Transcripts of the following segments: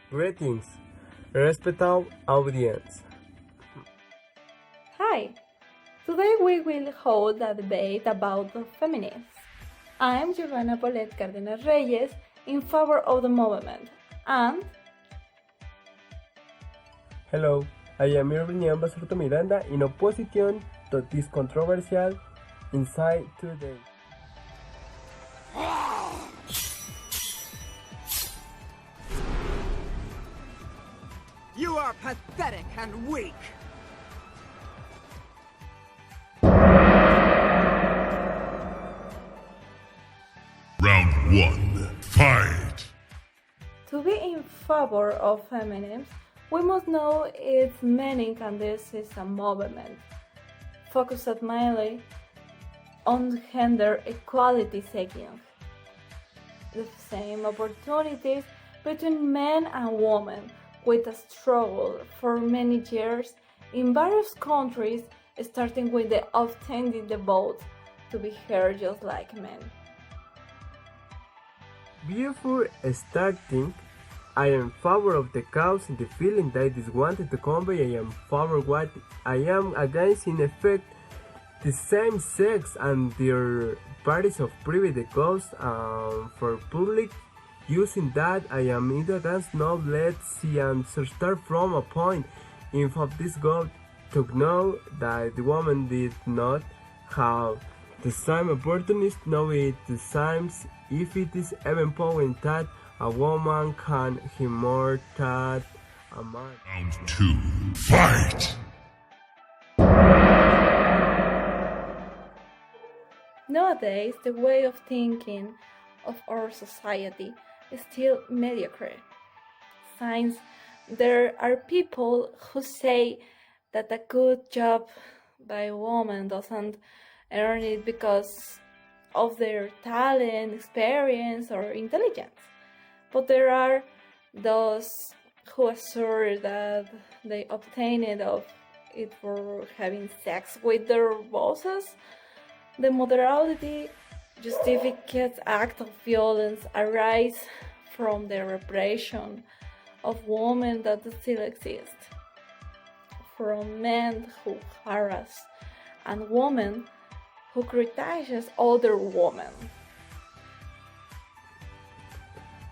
Greetings, respected audience. Hi! Today we will hold a debate about the feminists. I am Iovanna Cárdenas Reyes in favor of the movement, and Hello, I am Irving and Basurto Miranda in opposition to this controversial insight today. You are pathetic and weak! Round 1. Fight! to be in favor of feminism, we must know its meaning, and this is a movement focused mainly on gender equality, seeking the same opportunities between men and women, with a struggle for many years in various countries, starting with the obtaining the vote to be heard just like men. Before starting, I am in favor of the cause and the feeling that is wanted to convey. I am for what I am against, in effect, the same sex and their parties of private cause for public using that. I am either against. Now let's see and start from a point. If of this God to know that the woman did not have the same opportunities, now it seems if it is even point that a woman can he more that a man. Round 2. Fight! Nowadays, the way of thinking of our society is still mediocre. Since there are people who say that a good job by a woman doesn't earn it because of their talent, experience, or intelligence. But there are those who assert that they obtain it for having sex with their bosses. The morality justifies acts of violence arise from the repression of women that still exist, from men who harass and women who criticize other women.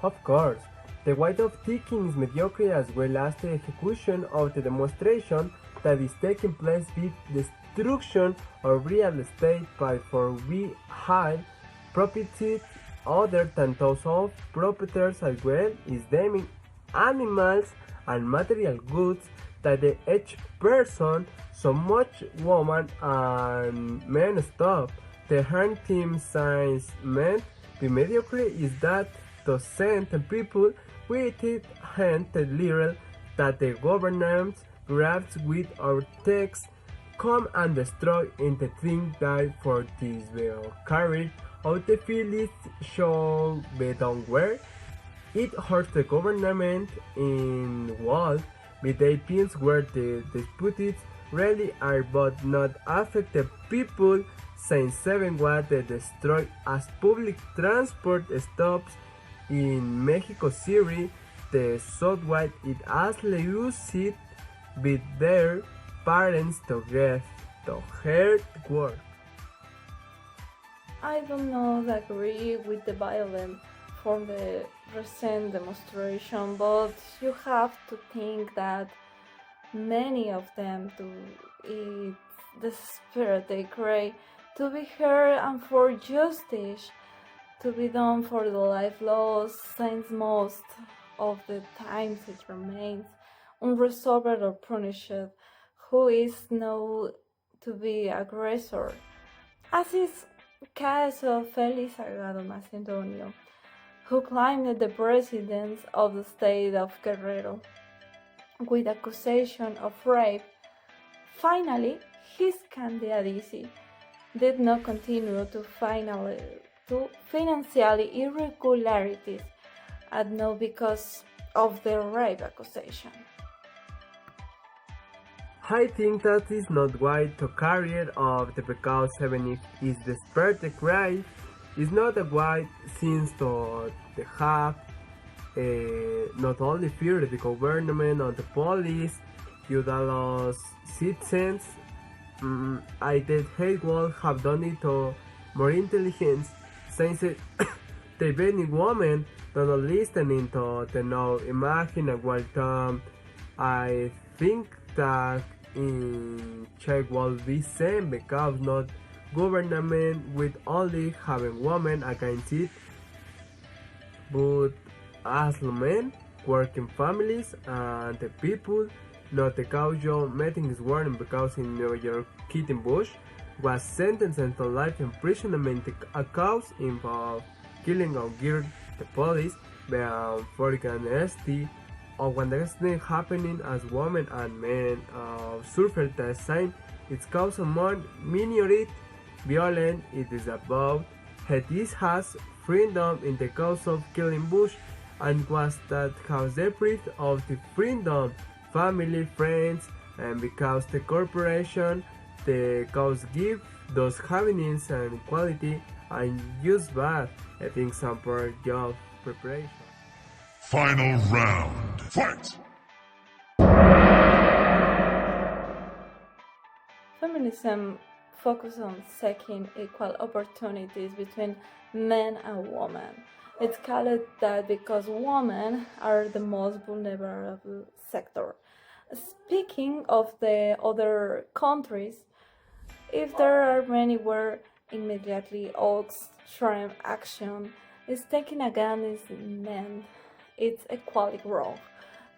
Of course, the way of thinking is mediocre, as well as the execution of the demonstration that is taking place with destruction of real estate by for we high property other than those of proprietors, as well as damning animals and material goods that the each person, so much woman and men stop. The harm team science meant the mediocre is that to send people with it hand little that the government grabs with our text come and destroy in the thing that for this will carry out the fields show be done where it hurts the government in world with the pins where the disputes really are but not affect the people since 7 what they destroy as public transport stops in Mexico City. The Southwide it as used it with their parents to get to hard work. I do not agree with the violence from the recent demonstration, but you have to think that many of them do it the spirit they crave to be heard and for justice to be done for the life lost, since most of the times it remains unresolved or punished who is known to be aggressor, as is case of Felix Salgado Macedonio, who claimed the president of the state of Guerrero with accusation of rape. Finally, his candidacy did not continue to financial irregularities and not because of the rape accusation. I think that is not why to career of the because even if is desperate the cry is not a wide since to the have not only fear the government or the police, you los citizens. I did hate will have done it to more intelligence since the many women don't listening to the no imagine a well time. I think that in Czech will be same because not government with only having women against it, but as men, working families and the people, not the casual meetings warning because in New York, Kitten Bush was sentenced to life imprisonment a cause involved killing or geared the police by foreign ST or when the thing happening as women and men suffered the same. It's caused more minority violent. It is about this has freedom in the cause of killing Bush and was that cause deprived of the freedom, family, friends, and because the corporation, the cause give those happenings and equality and use bad. I think some poor job preparation. Final round. Fight! Feminism focuses on seeking equal opportunities between men and women. It's called that because women are the most vulnerable sector. Speaking of the other countries, if there are many where immediately extreme action is taken against men, it's equally wrong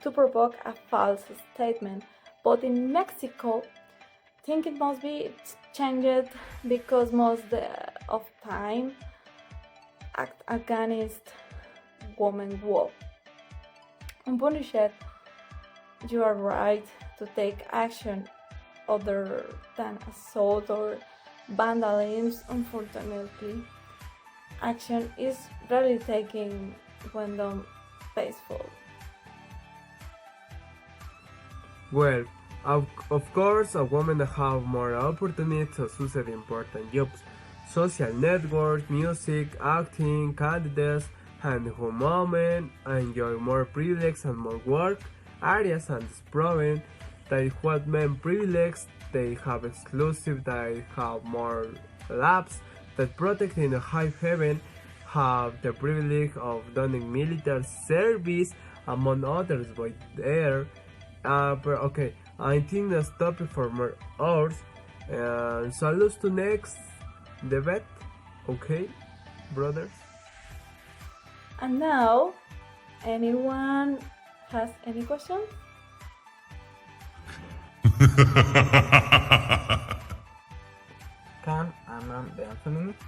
to provoke a false statement. But in Mexico, thinking must be changed because most of time act against women war. Unpunished, you are right to take action other than assault or vandalism. Unfortunately, action is rarely taken when done peaceful. Well, of course, a woman have more opportunities to succeed important jobs, social network, music, acting, candidates, and whom women enjoy more privilege and more work areas, and it's proven that what men privilege they have exclusive, they have more labs that protect in the high heaven, have the privilege of doing military service among others by there. But okay, I think that's topic for more hours. So let's to next debate, okay, brothers? And now, anyone has any questions? Can a man be a feminist?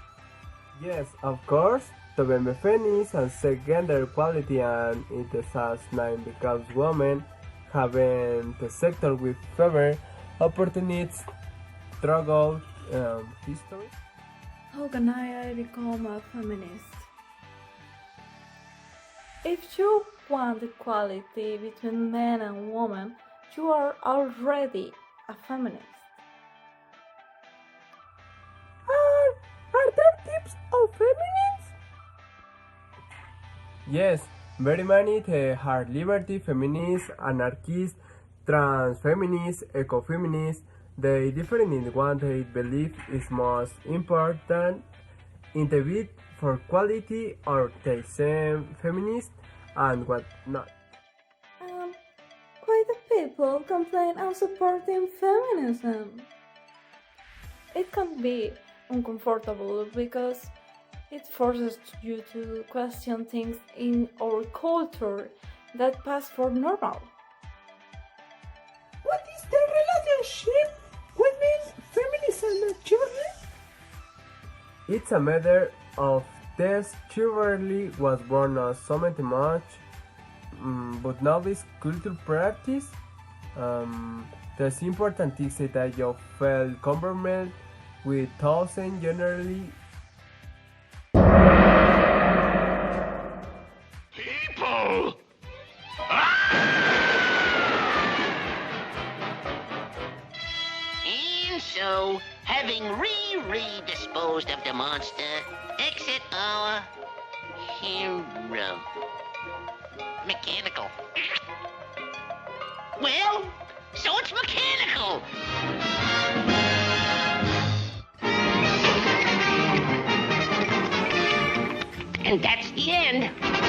Yes, of course. To be a feminist and say gender equality, and it is as nine because women having the sector with favor opportunities, struggle, history. How can I become a feminist? If you want equality between men and women, you are already a feminist. Are there tips of feminists? Yes, very many hard liberty feminists, anarchists, trans feminists, eco feminists. They different in what they believe is most important in the bid for equality, or they same feminist and what not. Why do people complain of supporting feminism? It can be uncomfortable because it forces you to question things in our culture that pass for normal. What is the relationship with feminism and chivalry? It's a matter of this chivalry was born as so much, but now this cultural practice. There's important things that you felt compromised with thousand generally. People! So, having disposed of the monster, exit our hero. Mechanical. Well, so it's mechanical. And that's the end.